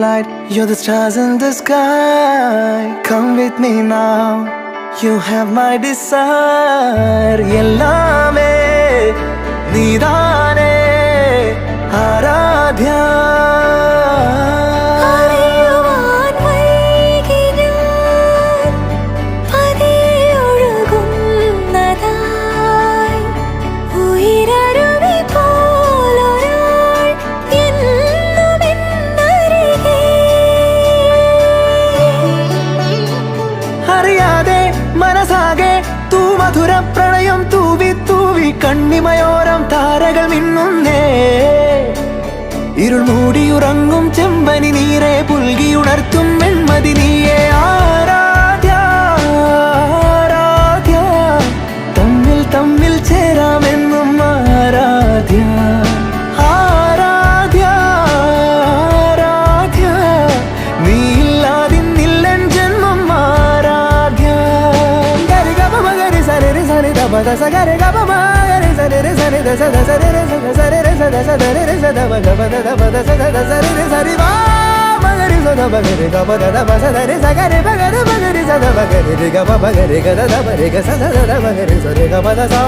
Light, you're the stars in the sky. Come with me now. You have my desire. Yellame needane Aradhya. മനസാകെ തൂ മധുര പ്രണയം തൂവി തൂവി കണ്ണിമയോരം താരകൾ മിന്നുന്നേ ഇരുൾ മൂടിയുറങ്ങും ചെമ്പനി നീരെ പുൽകിയുണർത്തും വെൺമതി നീയെ ആരാധ്യ ആരാധ്യ തമ്മിൽ തമ്മിൽ ചേരാമെന്നും ആരാധ്യ ആരാധ്യ ആരാധ്യ നീയില്ലാതിന്നില്ലൻ ജന്മം Aaradhya Bada sagare gaba magare sare re sare da sada sare re sare re sada sare re sada bada bada bada sada sare re sare ba magare sada bagare gaba da ba sada re sagare bagare bagare sada bagare re gaba bagare gada da bare ga sada da bagare sare gaba da sa